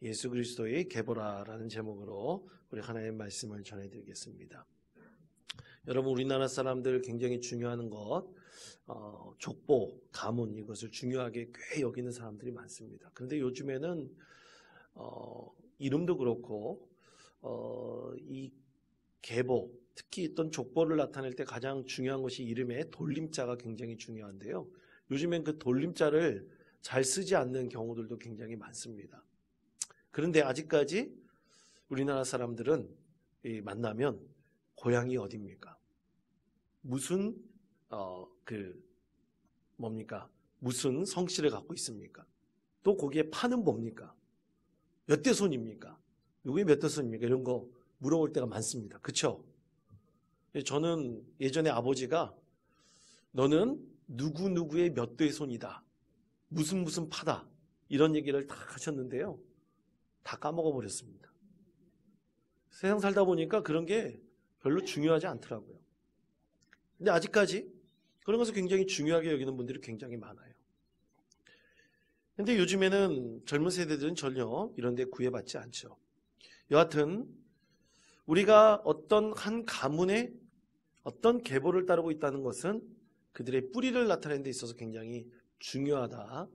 예수 그리스도의 계보라라는 제목으로 우리 하나님의 말씀을 전해드리겠습니다. 여러분, 우리나라 사람들 굉장히 중요한 것, 족보, 가문, 이것을 중요하게 꽤 여기는 사람들이 많습니다. 그런데 요즘에는 이름도 그렇고 이 계보, 특히 어떤 족보를 나타낼 때 가장 중요한 것이 이름의 돌림자가 굉장히 중요한데요. 요즘엔 그 돌림자를 잘 쓰지 않는 경우들도 굉장히 많습니다. 그런데 아직까지 우리나라 사람들은 만나면 고향이 어디입니까? 무슨 무슨 성씨를 갖고 있습니까? 또 거기에 파는 뭡니까? 몇 대 손입니까? 누구의 몇 대 손입니까? 이런 거 물어볼 때가 많습니다. 그렇죠? 저는 예전에 아버지가 너는 누구누구의 몇 대 손이다. 무슨 파다. 이런 얘기를 다 하셨는데요. 다 까먹어 버렸습니다. 세상 살다 보니까 그런 게 별로 중요하지 않더라고요. 근데 아직까지 그런 것을 굉장히 중요하게 여기는 분들이 굉장히 많아요. 근데 요즘에는 젊은 세대들은 전혀 이런 데 구애받지 않죠. 여하튼 우리가 어떤 한 가문의 어떤 계보를 따르고 있다는 것은 그들의 뿌리를 나타내는 데 있어서 굉장히 중요하다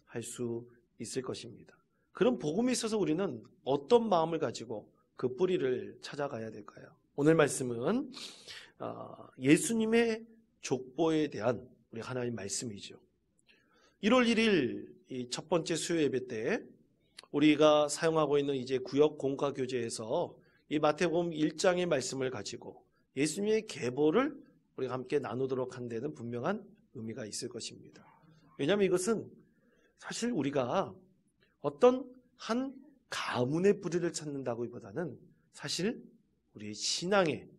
할 수 있을 것입니다. 그런 복음에 있어서 우리는 어떤 마음을 가지고 그 뿌리를 찾아가야 될까요? 오늘 말씀은 예수님의 족보에 대한 우리 하나님 말씀이죠. 1월 1일 이 첫 번째 수요 예배 때 우리가 사용하고 있는 이제 구역 공과 교재에서 이 마태복음 1장의 말씀을 가지고 예수님의 계보를 우리가 함께 나누도록 한 데는 분명한 의미가 있을 것입니다. 왜냐하면 이것은 사실 우리가 어떤 한 가문의 뿌리를 찾는다기보다는 사실 우리의 신앙의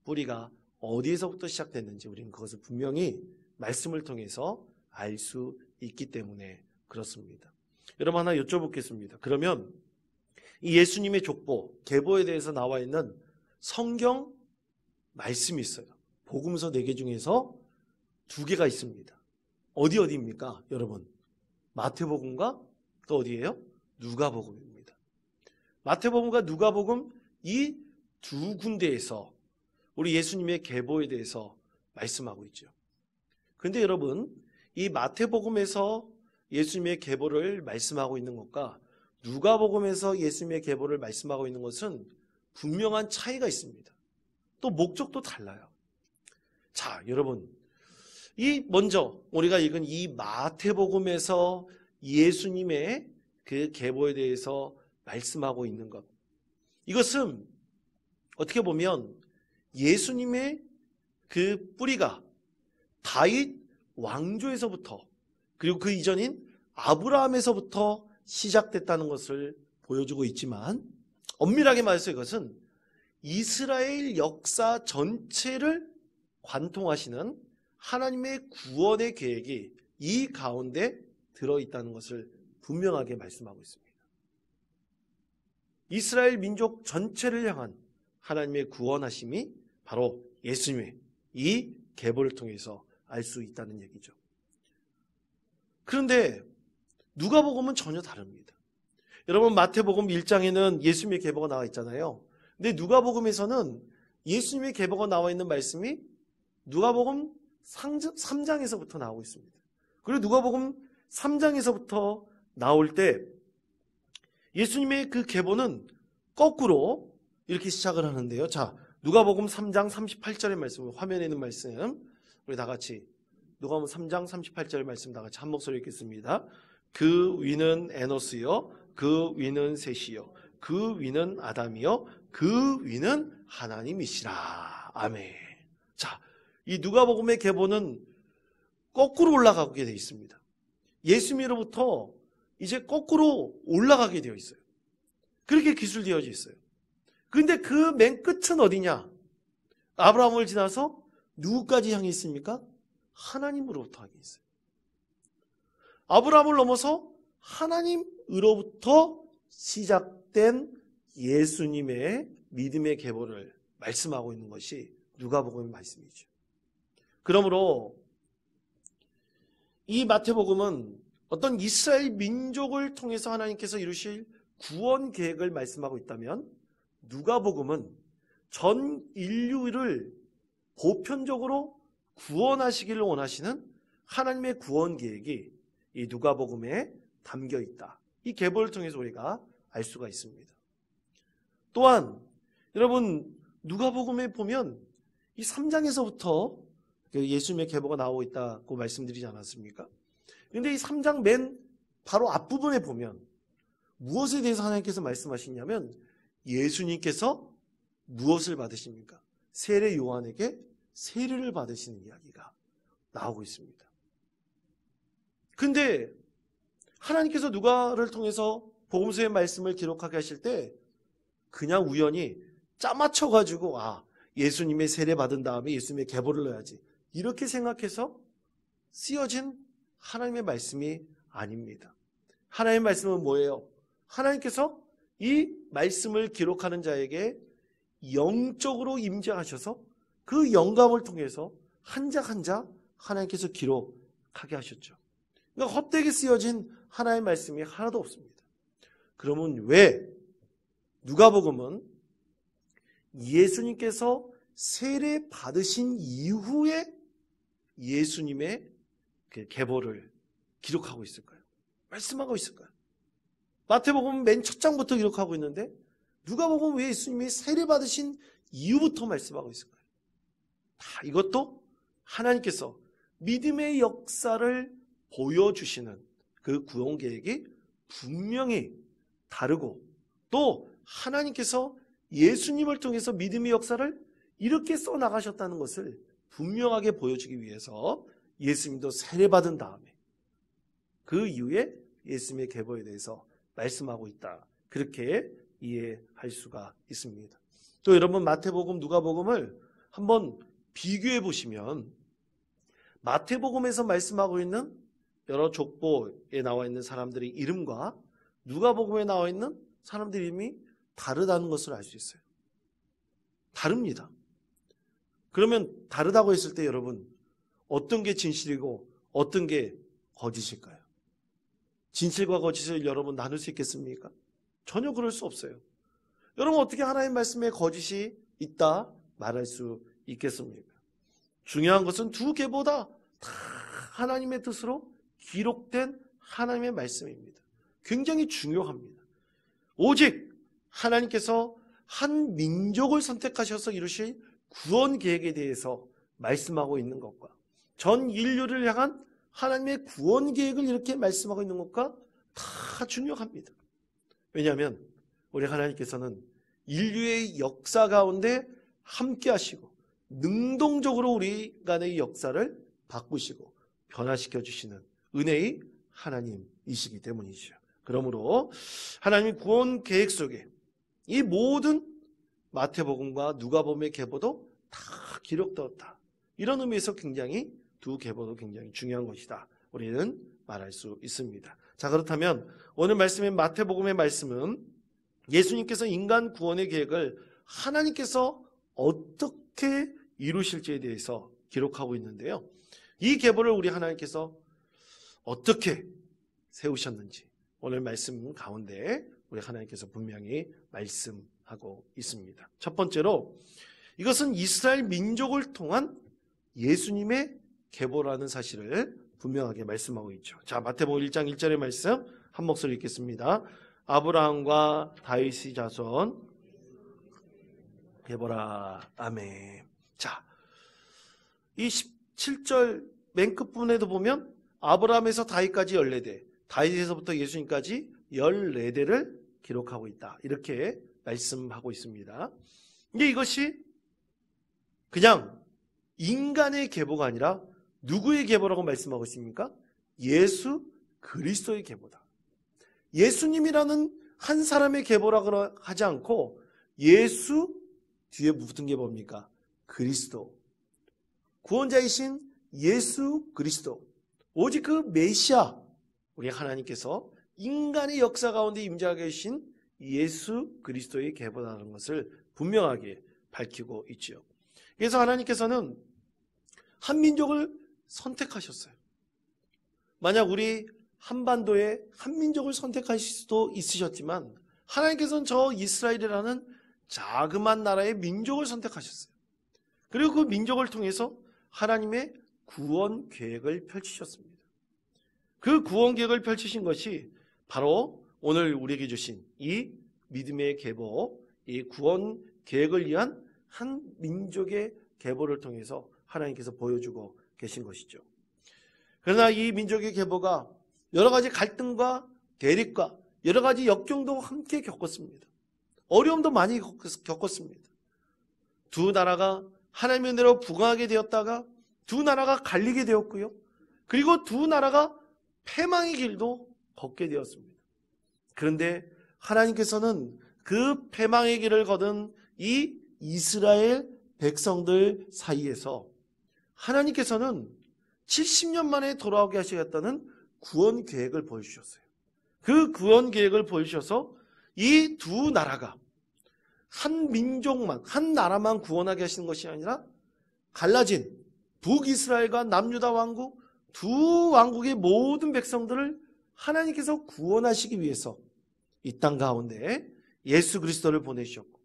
뿌리가 어디에서부터 시작됐는지 우리는 그것을 분명히 말씀을 통해서 알 수 있기 때문에 그렇습니다. 여러분, 하나 여쭤보겠습니다. 그러면 이 예수님의 족보, 계보에 대해서 나와 있는 성경 말씀이 있어요. 복음서 4개 중에서 2개가 있습니다. 어디입니까, 여러분? 마태복음과 또 어디예요? 누가복음입니다. 마태복음과 누가복음 이 두 군데에서 우리 예수님의 계보에 대해서 말씀하고 있죠. 그런데 여러분, 이 마태복음에서 예수님의 계보를 말씀하고 있는 것과 누가복음에서 예수님의 계보를 말씀하고 있는 것은 분명한 차이가 있습니다. 또 목적도 달라요. 자, 여러분, 먼저 우리가 읽은 이 마태복음에서 예수님의 그 계보에 대해서 말씀하고 있는 것, 이것은 어떻게 보면 예수님의 그 뿌리가 다윗 왕조에서부터 그리고 그 이전인 아브라함에서부터 시작됐다는 것을 보여주고 있지만, 엄밀하게 말해서 이것은 이스라엘 역사 전체를 관통하시는 하나님의 구원의 계획이 이 가운데 들어있다는 것을 분명하게 말씀하고 있습니다. 이스라엘 민족 전체를 향한 하나님의 구원하심이 바로 예수님의 이 계보를 통해서 알 수 있다는 얘기죠. 그런데 누가복음은 전혀 다릅니다. 여러분, 마태복음 1장에는 예수님의 계보가 나와 있잖아요. 근데 누가복음에서는 예수님의 계보가 나와 있는 말씀이 누가복음 3장에서부터 나오고 있습니다. 그리고 누가복음 3장에서부터 나올 때 예수님의 그 계보는 거꾸로 이렇게 시작을 하는데요. 자, 누가복음 3장 38절의 말씀, 화면에 있는 말씀, 우리 다 같이 누가복음 3장 38절 말씀 다 같이 한 목소리 읽겠습니다. 그 위는 에노스요, 그 위는 셋이요, 그 위는 아담이요, 그 위는 하나님이시라. 아멘. 자, 이 누가복음의 계보는 거꾸로 올라가게 되어 있습니다. 예수님으로부터 이제 거꾸로 올라가게 되어 있어요. 그렇게 기술되어져 있어요. 그런데 그 맨 끝은 어디냐? 아브라함을 지나서 누구까지 향해 있습니까? 하나님으로부터 향해 있어요. 아브라함을 넘어서 하나님으로부터 시작된 예수님의 믿음의 계보를 말씀하고 있는 것이 누가복음의 말씀이죠. 그러므로 이 마태복음은 어떤 이스라엘 민족을 통해서 하나님께서 이루실 구원 계획을 말씀하고 있다면 누가복음은 전 인류를 보편적으로 구원하시기를 원하시는 하나님의 구원 계획이 이 누가복음에 담겨 있다. 이 계보를 통해서 우리가 알 수가 있습니다. 또한 여러분 누가복음에 보면 이 3장에서부터 예수님의 계보가 나오고 있다고 말씀드리지 않았습니까? 그런데 이 3장 맨 바로 앞부분에 보면 무엇에 대해서 하나님께서 말씀하시냐면 예수님께서 무엇을 받으십니까? 세례 요한에게 세례를 받으시는 이야기가 나오고 있습니다. 근데 하나님께서 누가를 통해서 복음서의 말씀을 기록하게 하실 때 그냥 우연히 짜맞춰가지고 예수님의 세례 받은 다음에 예수님의 계보를 넣어야지 이렇게 생각해서 쓰여진 하나님의 말씀이 아닙니다. 하나님의 말씀은 뭐예요? 하나님께서 이 말씀을 기록하는 자에게 영적으로 임재하셔서 그 영감을 통해서 한 자 한 자 하나님께서 기록하게 하셨죠. 그러니까 헛되게 쓰여진 하나님의 말씀이 하나도 없습니다. 그러면 왜 누가복음은 예수님께서 세례 받으신 이후에 예수님의 그 계보를 기록하고 있을까요? 말씀하고 있을까요? 마태복음은 맨 첫 장부터 기록하고 있는데 누가복음은 왜 예수님이 세례 받으신 이후부터 말씀하고 있을까요? 다 이것도 하나님께서 믿음의 역사를 보여주시는 그 구원 계획이 분명히 다르고 또 하나님께서 예수님을 통해서 믿음의 역사를 이렇게 써나가셨다는 것을 분명하게 보여주기 위해서 예수님도 세례받은 다음에 그 이후에 예수님의 계보에 대해서 말씀하고 있다. 그렇게 이해할 수가 있습니다. 또 여러분 마태복음, 누가복음을 한번 비교해 보시면 마태복음에서 말씀하고 있는 여러 족보에 나와 있는 사람들의 이름과 누가복음에 나와 있는 사람들의 이름이 다르다는 것을 알 수 있어요. 다릅니다. 그러면 다르다고 했을 때 여러분 어떤 게 진실이고 어떤 게 거짓일까요? 진실과 거짓을 여러분 나눌 수 있겠습니까? 전혀 그럴 수 없어요. 여러분 어떻게 하나님의 말씀에 거짓이 있다 말할 수 있겠습니까? 중요한 것은 두 개보다 다 하나님의 뜻으로 기록된 하나님의 말씀입니다. 굉장히 중요합니다. 오직 하나님께서 한 민족을 선택하셔서 이루신 구원 계획에 대해서 말씀하고 있는 것과 전 인류를 향한 하나님의 구원 계획을 이렇게 말씀하고 있는 것과 다 중요합니다. 왜냐하면 우리 하나님께서는 인류의 역사 가운데 함께 하시고 능동적으로 우리 간의 역사를 바꾸시고 변화시켜 주시는 은혜의 하나님이시기 때문이죠. 그러므로 하나님의 구원 계획 속에 이 모든 마태복음과 누가복음의 계보도 다 기록되었다. 이런 의미에서 굉장히 두 계보도 굉장히 중요한 것이다. 우리는 말할 수 있습니다. 자, 그렇다면 오늘 말씀인 마태복음의 말씀은 예수님께서 인간 구원의 계획을 하나님께서 어떻게 이루실지에 대해서 기록하고 있는데요. 이 계보를 우리 하나님께서 어떻게 세우셨는지 오늘 말씀 가운데 우리 하나님께서 분명히 말씀하고 있습니다. 첫 번째로 이것은 이스라엘 민족을 통한 예수님의 계보라는 사실을 분명하게 말씀하고 있죠. 자, 마태복음 1장 1절의 말씀 한 목소리 읽겠습니다. 아브라함과 다윗의 자손 계보라. 아멘. 자, 이 17절 맨 끝부분에도 보면 아브라함에서 다윗까지 14대, 다윗에서부터 예수님까지 14대를 기록하고 있다. 이렇게 말씀하고 있습니다. 근데 이것이 그냥 인간의 계보가 아니라 누구의 계보라고 말씀하고 있습니까? 예수 그리스도의 계보다. 예수님이라는 한 사람의 계보라고 하지 않고 예수 뒤에 붙은 게 뭡니까? 그리스도. 구원자이신 예수 그리스도. 오직 그 메시아, 우리 하나님께서 인간의 역사 가운데 임재하게 계신 예수 그리스도의 계보라는 것을 분명하게 밝히고 있죠. 그래서 하나님께서는 한 민족을 선택하셨어요. 만약 우리 한반도에 한 민족을 선택하실 수도 있으셨지만 하나님께서는 저 이스라엘이라는 자그마한 나라의 민족을 선택하셨어요. 그리고 그 민족을 통해서 하나님의 구원 계획을 펼치셨습니다. 그 구원 계획을 펼치신 것이 바로 오늘 우리에게 주신 이 믿음의 계보, 이 구원 계획을 위한 한 민족의 계보를 통해서 하나님께서 보여주고 계신 것이죠. 그러나 이 민족의 계보가 여러 가지 갈등과 대립과 여러 가지 역경도 함께 겪었습니다. 어려움도 많이 겪었습니다. 두 나라가 하나님의 은혜로 부강하게 되었다가 두 나라가 갈리게 되었고요. 그리고 두 나라가 패망의 길도 걷게 되었습니다. 그런데 하나님께서는 그 패망의 길을 걷은 이 이스라엘 백성들 사이에서 하나님께서는 70년 만에 돌아오게 하시겠다는 구원 계획을 보여주셨어요. 그 구원 계획을 보여주셔서 이 두 나라가 한 민족만, 한 나라만 구원하게 하시는 것이 아니라 갈라진 북이스라엘과 남유다 왕국, 두 왕국의 모든 백성들을 하나님께서 구원하시기 위해서 이 땅 가운데 예수 그리스도를 보내주셨고,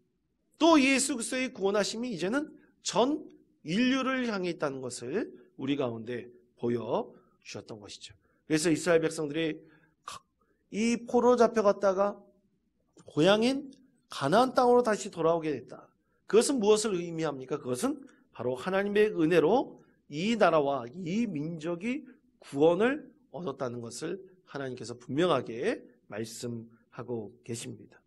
또 예수 그리스도의 구원하심이 이제는 전 인류를 향해 있다는 것을 우리 가운데 보여주셨던 것이죠. 그래서 이스라엘 백성들이 이 포로 잡혀갔다가 고향인 가나안 땅으로 다시 돌아오게 됐다. 그것은 무엇을 의미합니까? 그것은 바로 하나님의 은혜로 이 나라와 이 민족이 구원을 얻었다는 것을 하나님께서 분명하게 말씀하고 계십니다.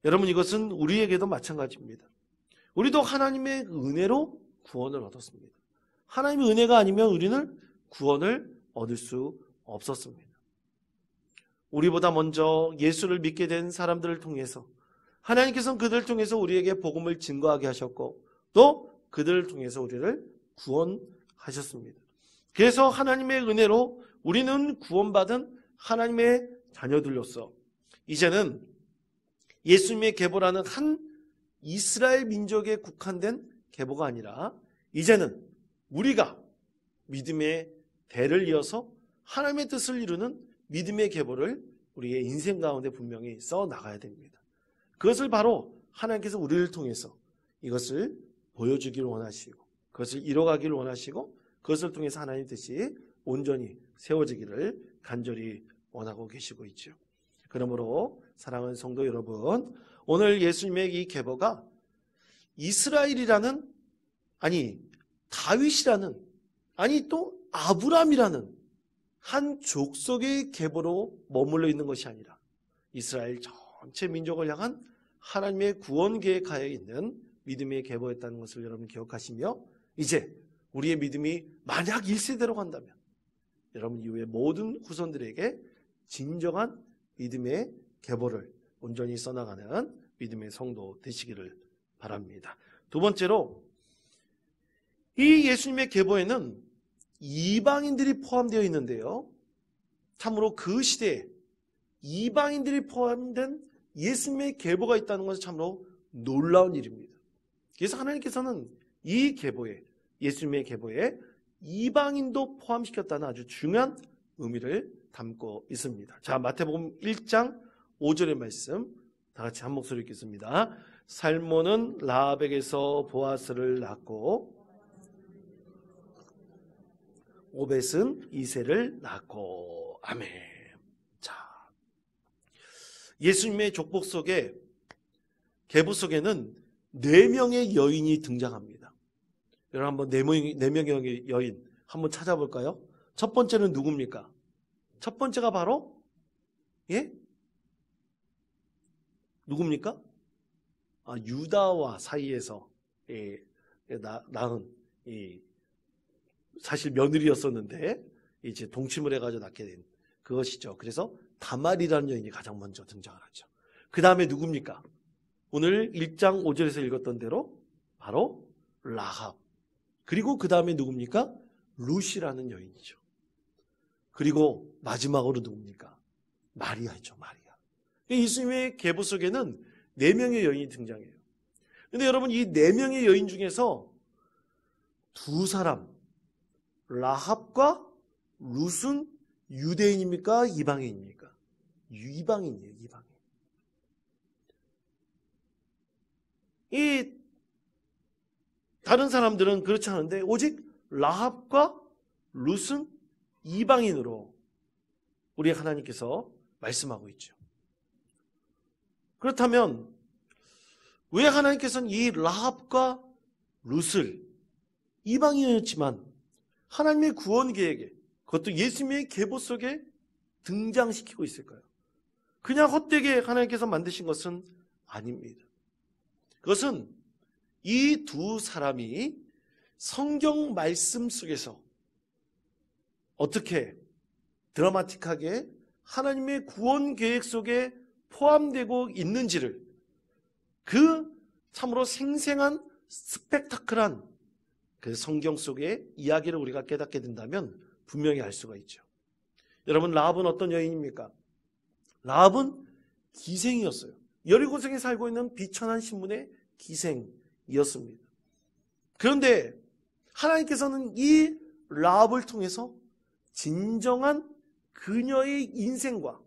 여러분, 이것은 우리에게도 마찬가지입니다. 우리도 하나님의 은혜로 구원을 얻었습니다. 하나님의 은혜가 아니면 우리는 구원을 얻을 수 없었습니다. 우리보다 먼저 예수를 믿게 된 사람들을 통해서 하나님께서는 그들을 통해서 우리에게 복음을 증거하게 하셨고, 또 그들을 통해서 우리를 구원하셨습니다. 그래서 하나님의 은혜로 우리는 구원받은 하나님의 자녀들로서 이제는 예수님의 계보라는 한 이스라엘 민족에 국한된 계보가 아니라 이제는 우리가 믿음의 대를 이어서 하나님의 뜻을 이루는 믿음의 계보를 우리의 인생 가운데 분명히 써 나가야 됩니다. 그것을 바로 하나님께서 우리를 통해서 이것을 보여주기를 원하시고, 그것을 이뤄가기를 원하시고, 그것을 통해서 하나님 뜻이 온전히 세워지기를 간절히 원하고 계시고 있죠. 그러므로 사랑하는 성도 여러분, 오늘 예수님의 이 계보가 이스라엘이라는, 아니 다윗이라는, 아니 또 아브람이라는 한 족속의 계보로 머물러 있는 것이 아니라 이스라엘 전체 민족을 향한 하나님의 구원 계획하에 있는 믿음의 계보였다는 것을 여러분 기억하시며, 이제 우리의 믿음이 만약 1세대로 간다면 여러분 이후에 모든 후손들에게 진정한 믿음의 계보를 온전히 써나가는 믿음의 성도 되시기를 바랍니다. 두 번째로, 이 예수님의 계보에는 이방인들이 포함되어 있는데요, 참으로 그 시대에 이방인들이 포함된 예수님의 계보가 있다는 것은 참으로 놀라운 일입니다. 그래서 하나님께서는 이 계보에, 예수님의 계보에 이방인도 포함시켰다는 아주 중요한 의미를 담고 있습니다. 자, 마태복음 1장 5절의 말씀 다 같이 한 목소리 읽겠습니다. 살몬은 라합에게서 보아스를 낳고 오벳은 이새를 낳고. 아멘. 자, 예수님의 족복 속에, 계보 속에는 4명의 여인이 등장합니다. 여러분 한번 4명의 여인 한번 찾아볼까요? 첫 번째는 누굽니까? 첫 번째가 바로 누굽니까? 유다와 사이에서 낳은 사실 며느리였었는데 이제 동침을 해가지고 낳게 된 그것이죠. 그래서 다말이라는 여인이 가장 먼저 등장을 하죠. 그 다음에 누굽니까? 오늘 1장 5절에서 읽었던 대로 바로 라합. 그리고 그 다음에 누굽니까? 룻이라는 여인이죠. 그리고 마지막으로 누굽니까? 마리아죠. 마리아. 예수님의 계보 속에는 4명의 여인이 등장해요. 그런데 여러분, 이 4명의 여인 중에서 두 사람, 라합과 룻은 유대인입니까? 이방인입니까? 이방인이에요. 이방인. 이 다른 사람들은 그렇지 않은데 오직 라합과 룻은 이방인으로 우리 하나님께서 말씀하고 있죠. 그렇다면 왜 하나님께서는 이 라합과 룻을 이방인이었지만 하나님의 구원 계획에, 그것도 예수님의 계보 속에 등장시키고 있을까요? 그냥 헛되게 하나님께서 만드신 것은 아닙니다. 그것은 이 두 사람이 성경 말씀 속에서 어떻게 드라마틱하게 하나님의 구원 계획 속에 포함되고 있는지를, 그 참으로 생생한 스펙타클한 그 성경 속의 이야기를 우리가 깨닫게 된다면 분명히 알 수가 있죠. 여러분, 라합은 어떤 여인입니까? 라합은 기생이었어요. 여리고성에 살고 있는 비천한 신분의 기생이었습니다. 그런데 하나님께서는 이 라합을 통해서 진정한 그녀의 인생과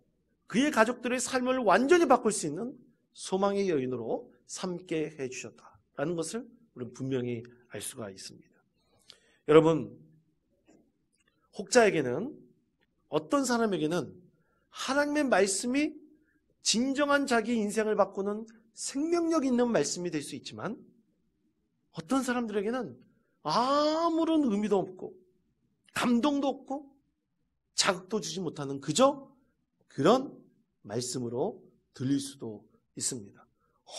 그의 가족들의 삶을 완전히 바꿀 수 있는 소망의 여인으로 삼게 해주셨다라는 것을 우리는 분명히 알 수가 있습니다. 여러분, 혹자에게는, 어떤 사람에게는 하나님의 말씀이 진정한 자기 인생을 바꾸는 생명력 있는 말씀이 될 수 있지만, 어떤 사람들에게는 아무런 의미도 없고 감동도 없고 자극도 주지 못하는 그저 그런 말씀으로 들릴 수도 있습니다.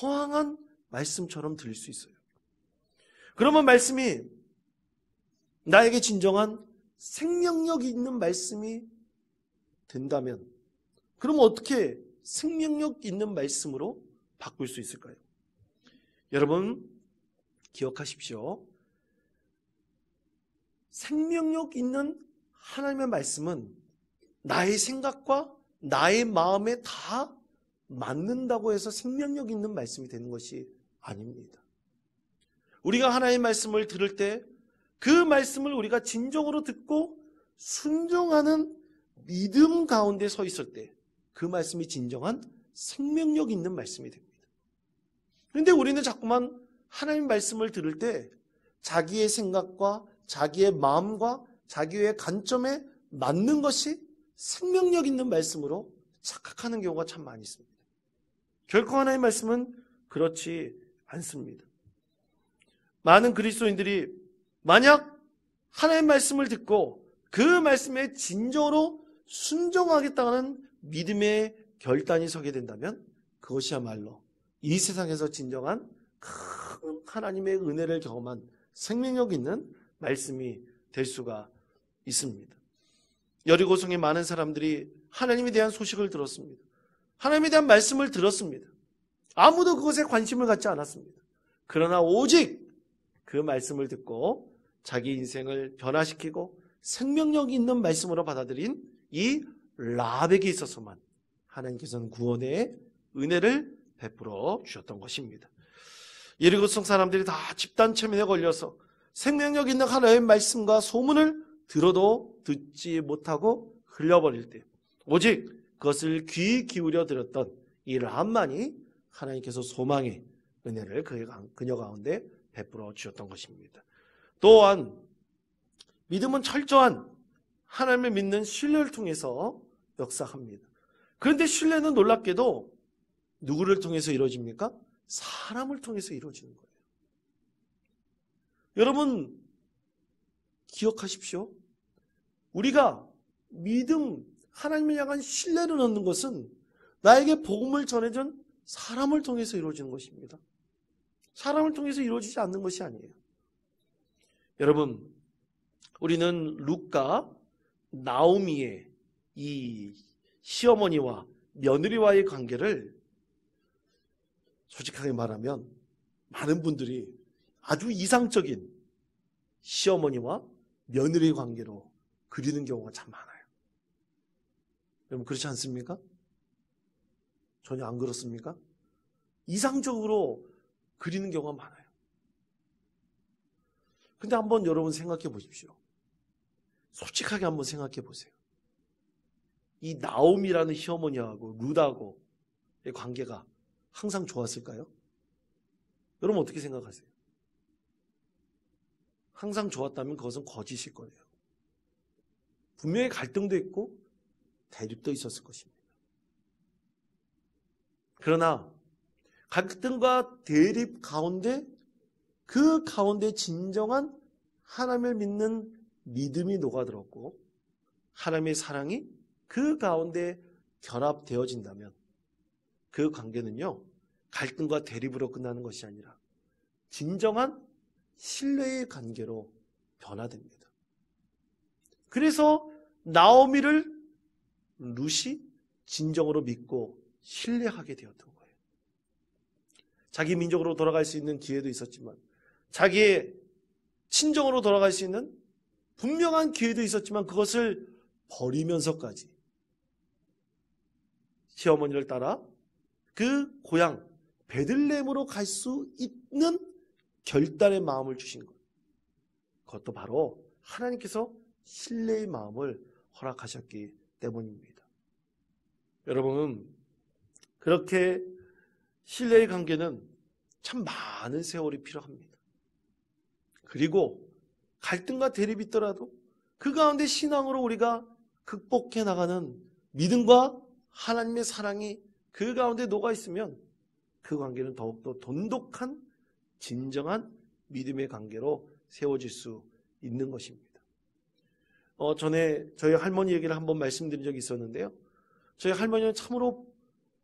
허황한 말씀처럼 들릴 수 있어요. 그러면 말씀이 나에게 진정한 생명력 있는 말씀이 된다면, 그럼 어떻게 생명력 있는 말씀으로 바꿀 수 있을까요? 여러분, 기억하십시오. 생명력 있는 하나님의 말씀은 나의 생각과 나의 마음에 다 맞는다고 해서 생명력 있는 말씀이 되는 것이 아닙니다. 우리가 하나님의 말씀을 들을 때 그 말씀을 우리가 진정으로 듣고 순종하는 믿음 가운데 서 있을 때 그 말씀이 진정한 생명력 있는 말씀이 됩니다. 그런데 우리는 자꾸만 하나님 말씀을 들을 때 자기의 생각과 자기의 마음과 자기의 관점에 맞는 것이 생명력 있는 말씀으로 착각하는 경우가 참 많이 있습니다. 결코 하나님의 말씀은 그렇지 않습니다. 많은 그리스도인들이 만약 하나님의 말씀을 듣고 그 말씀에 진정으로 순종하겠다는 믿음의 결단이 서게 된다면 그것이야말로 이 세상에서 진정한 큰 하나님의 은혜를 경험한 생명력 있는 말씀이 될 수가 있습니다. 여리고성의 많은 사람들이 하나님에 대한 소식을 들었습니다. 하나님에 대한 말씀을 들었습니다. 아무도 그것에 관심을 갖지 않았습니다. 그러나 오직 그 말씀을 듣고 자기 인생을 변화시키고 생명력 있는 말씀으로 받아들인 이 라합에게 있어서만 하나님께서는 구원의 은혜를 베풀어 주셨던 것입니다. 여리고성 사람들이 다 집단 체면에 걸려서 생명력 있는 하나님의 말씀과 소문을 들어도 듣지 못하고 흘려버릴 때 오직 그것을 귀 기울여 들었던 이 라합만이 하나님께서 소망의 은혜를 그녀 가운데 베풀어 주셨던 것입니다. 또한 믿음은 철저한 하나님을 믿는 신뢰를 통해서 역사합니다. 그런데 신뢰는 놀랍게도 누구를 통해서 이루어집니까? 사람을 통해서 이루어지는 거예요. 여러분, 기억하십시오. 우리가 믿음, 하나님을 향한 신뢰를 얻는 것은 나에게 복음을 전해준 사람을 통해서 이루어지는 것입니다. 사람을 통해서 이루어지지 않는 것이 아니에요. 여러분, 우리는 룻과 나오미의 이 시어머니와 며느리와의 관계를 솔직하게 말하면 많은 분들이 아주 이상적인 시어머니와 며느리의 관계로 그리는 경우가 참 많아요. 여러분, 그렇지 않습니까? 전혀 안 그렇습니까? 이상적으로 그리는 경우가 많아요. 근데 한번 여러분 생각해 보십시오. 솔직하게 한번 생각해 보세요. 이 나오미라는 시어머니하고 룻하고의 관계가 항상 좋았을까요? 여러분 어떻게 생각하세요? 항상 좋았다면 그것은 거짓일 거예요. 분명히 갈등도 있고 대립도 있었을 것입니다. 그러나 갈등과 대립 가운데 그 가운데 진정한 하나님을 믿는 믿음이 녹아들었고 하나님의 사랑이 그 가운데 결합되어진다면 그 관계는요, 갈등과 대립으로 끝나는 것이 아니라 진정한 신뢰의 관계로 변화됩니다. 그래서 나오미를 룻이 진정으로 믿고 신뢰하게 되었던 거예요. 자기 민족으로 돌아갈 수 있는 기회도 있었지만 자기의 친정으로 돌아갈 수 있는 분명한 기회도 있었지만 그것을 버리면서까지 시어머니를 따라 그 고향 베들레헴으로 갈 수 있는 결단의 마음을 주신 것. 그것도 바로 하나님께서 신뢰의 마음을 허락하셨기 때문입니다. 여러분, 그렇게 신뢰의 관계는 참 많은 세월이 필요합니다. 그리고 갈등과 대립이 있더라도 그 가운데 신앙으로 우리가 극복해 나가는 믿음과 하나님의 사랑이 그 가운데 녹아 있으면 그 관계는 더욱더 돈독한 진정한 믿음의 관계로 세워질 수 있는 것입니다. 전에 저희 할머니 얘기를 한번 말씀드린 적이 있었는데요. 저희 할머니는 참으로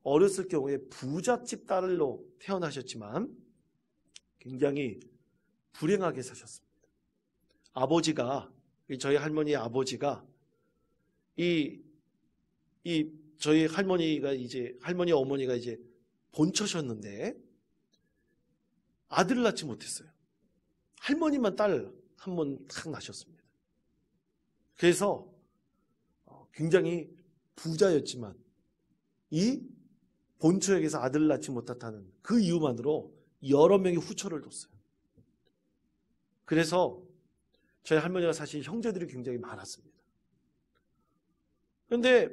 어렸을 경우에 부잣집 딸로 태어나셨지만 굉장히 불행하게 사셨습니다. 아버지가, 저희 할머니의 아버지가 저희 할머니 어머니가 이제 본처셨는데 아들을 낳지 못했어요. 할머니만 딸 한 번 탁 낳으셨습니다. 그래서 굉장히 부자였지만 이 본처에게서 아들을 낳지 못했다는 그 이유만으로 여러 명이 후처를 뒀어요. 그래서 저희 할머니가 사실 형제들이 굉장히 많았습니다. 그런데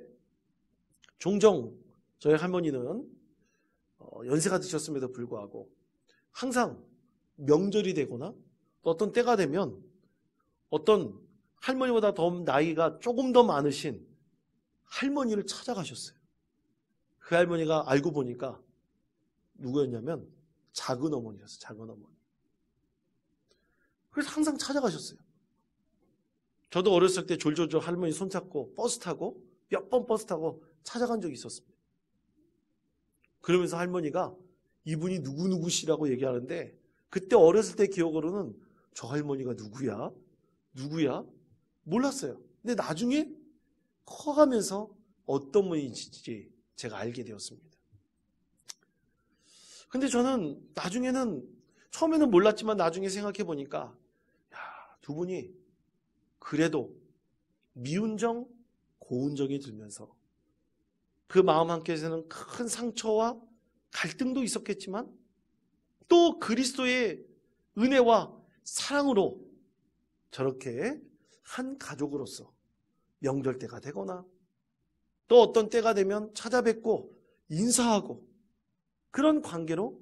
종종 저희 할머니는 연세가 드셨음에도 불구하고 항상 명절이 되거나 또 어떤 때가 되면 어떤 할머니보다 더 나이가 조금 더 많으신 할머니를 찾아가셨어요. 그 할머니가 알고 보니까 누구였냐면 작은 어머니였어요. 작은 어머니. 그래서 항상 찾아가셨어요. 저도 어렸을 때 졸졸졸 할머니 손잡고 버스 타고 몇 번 버스 타고 찾아간 적이 있었습니다. 그러면서 할머니가 이분이 누구누구시라고 얘기하는데 그때 어렸을 때 기억으로는 저 할머니가 누구야? 몰랐어요. 근데 나중에 커가면서 어떤 분인지 제가 알게 되었습니다. 근데 저는 나중에는 처음에는 몰랐지만 나중에 생각해 보니까 두 분이 그래도 미운 정, 고운 정이 들면서 그 마음 한켠에서는 큰 상처와 갈등도 있었겠지만 또 그리스도의 은혜와 사랑으로 저렇게 한 가족으로서 명절 때가 되거나 또 어떤 때가 되면 찾아뵙고 인사하고 그런 관계로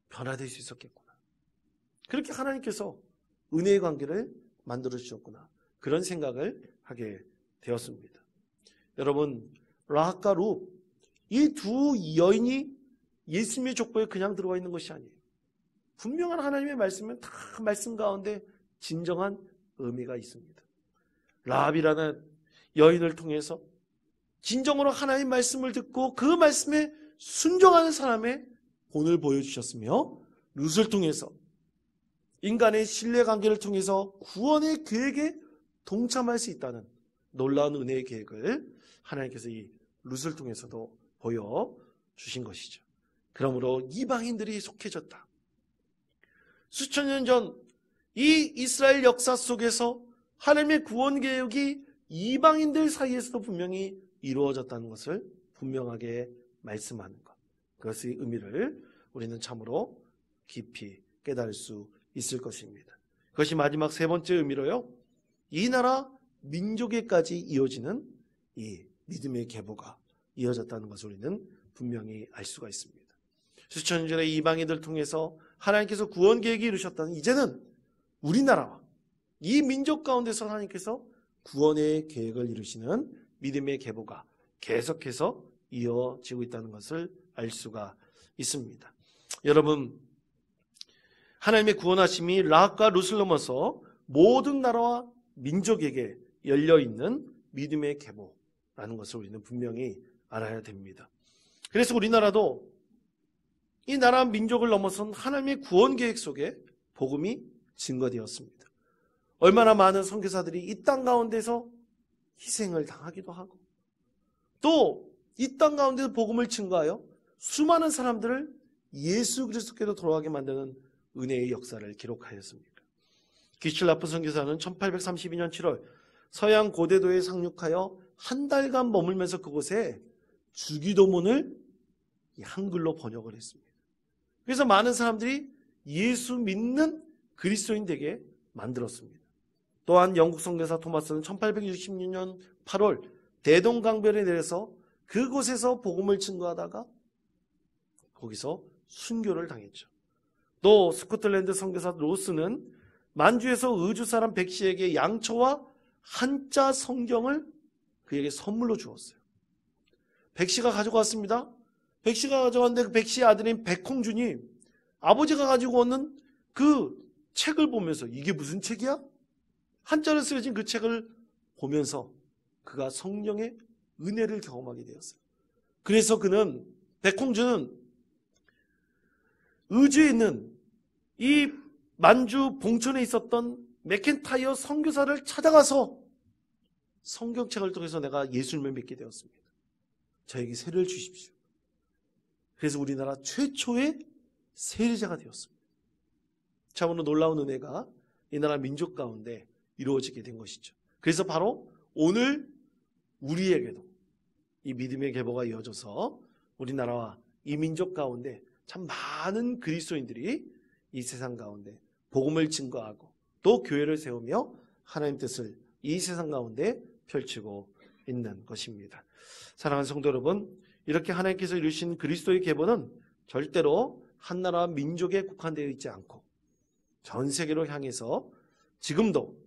변화될 수 있었겠구나. 그렇게 하나님께서 은혜의 관계를 만들어 주셨구나. 그런 생각을 하게 되었습니다. 여러분, 라합과 룻, 이 두 여인이 예수님의 족보에 그냥 들어와 있는 것이 아니에요. 분명한 하나님의 말씀은 다 말씀 가운데 진정한 의미가 있습니다. 라합이라는 여인을 통해서 진정으로 하나님의 말씀을 듣고 그 말씀에 순종하는 사람의 본을 보여주셨으며 룻을 통해서 인간의 신뢰관계를 통해서 구원의 계획에 동참할 수 있다는 놀라운 은혜의 계획을 하나님께서 이 룻을 통해서도 보여주신 것이죠. 그러므로 이방인들이 속해졌다. 수천 년 전 이 이스라엘 역사 속에서 하나님의 구원 계획이 이방인들 사이에서도 분명히 이루어졌다는 것을 분명하게 말씀하는 것. 그것의 의미를 우리는 참으로 깊이 깨달을 수 있을 것입니다. 그것이 마지막 세 번째 의미로요. 이 나라 민족에까지 이어지는 이 믿음의 계보가 이어졌다는 것을 우리는 분명히 알 수가 있습니다. 수천 년 전에 이방인들 통해서 하나님께서 구원 계획이 이루셨다는 이제는 우리나라와 이 민족 가운데서 하나님께서 구원의 계획을 이루시는 믿음의 계보가 계속해서 이어지고 있다는 것을 알 수가 있습니다. 여러분, 하나님의 구원하심이 라합과 룻을 넘어서 모든 나라와 민족에게 열려있는 믿음의 계보라는 것을 우리는 분명히 알아야 됩니다. 그래서 우리나라도 이 나라 민족을 넘어선 하나님의 구원 계획 속에 복음이 증거되었습니다. 얼마나 많은 선교사들이 이 땅 가운데서 희생을 당하기도 하고 또 이 땅 가운데서 복음을 증거하여 수많은 사람들을 예수 그리스도께로 돌아가게 만드는 은혜의 역사를 기록하였습니다. 기슐라프 선교사는 1832년 7월 서양 고대도에 상륙하여 한 달간 머물면서 그곳에 주기도문을 한글로 번역을 했습니다. 그래서 많은 사람들이 예수 믿는 그리스도인 되게 만들었습니다. 또한 영국 선교사 토마스는 1866년 8월 대동강변에 내려서 그곳에서 복음을 증거하다가 거기서 순교를 당했죠. 또 스코틀랜드 선교사 로스는 만주에서 의주 사람 백씨에게 양초와 한자 성경을 그에게 선물로 주었어요. 백씨가 가지고 왔습니다. 백씨가 가져왔는데 그 백씨의 아들인 백홍준이 아버지가 가지고 오는 그 책을 보면서 이게 무슨 책이야? 한자로 쓰여진 그 책을 보면서 그가 성령의 은혜를 경험하게 되었어요. 그래서 백홍준은 의주에 있는 이 만주 봉천에 있었던 맥켄타이어 선교사를 찾아가서 성경책을 통해서 내가 예수님을 믿게 되었습니다. 저에게 세례를 주십시오. 그래서 우리나라 최초의 세례자가 되었습니다. 참으로 놀라운 은혜가 이 나라 민족 가운데 이루어지게 된 것이죠. 그래서 바로 오늘 우리에게도 이 믿음의 계보가 이어져서 우리나라와 이 민족 가운데 참 많은 그리스도인들이 이 세상 가운데 복음을 증거하고 또 교회를 세우며 하나님 뜻을 이 세상 가운데 펼치고 있는 것입니다. 사랑하는 성도 여러분, 이렇게 하나님께서 이루신 그리스도의 계보는 절대로 한 나라와 민족에 국한되어 있지 않고 전 세계로 향해서 지금도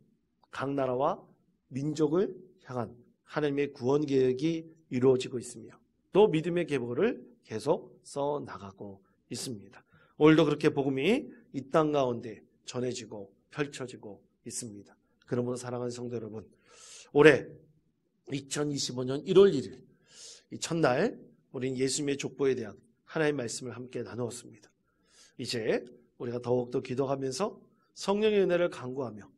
각 나라와 민족을 향한 하나님의 구원 계획이 이루어지고 있으며 또 믿음의 계보를 계속 써나가고 있습니다. 오늘도 그렇게 복음이 이 땅 가운데 전해지고 펼쳐지고 있습니다. 그러므로 사랑하는 성도 여러분, 올해 2025년 1월 1일 이 첫날 우리는 예수님의 족보에 대한 하나님의 말씀을 함께 나누었습니다. 이제 우리가 더욱더 기도하면서 성령의 은혜를 간구하며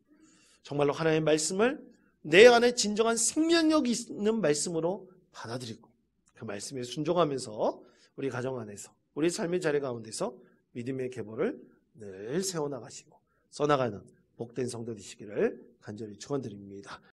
정말로 하나님의 말씀을 내 안에 진정한 생명력이 있는 말씀으로 받아들이고 그 말씀에 순종하면서 우리 가정 안에서 우리 삶의 자리 가운데서 믿음의 계보를 늘 세워나가시고 써나가는 복된 성도 되시기를 간절히 축원드립니다.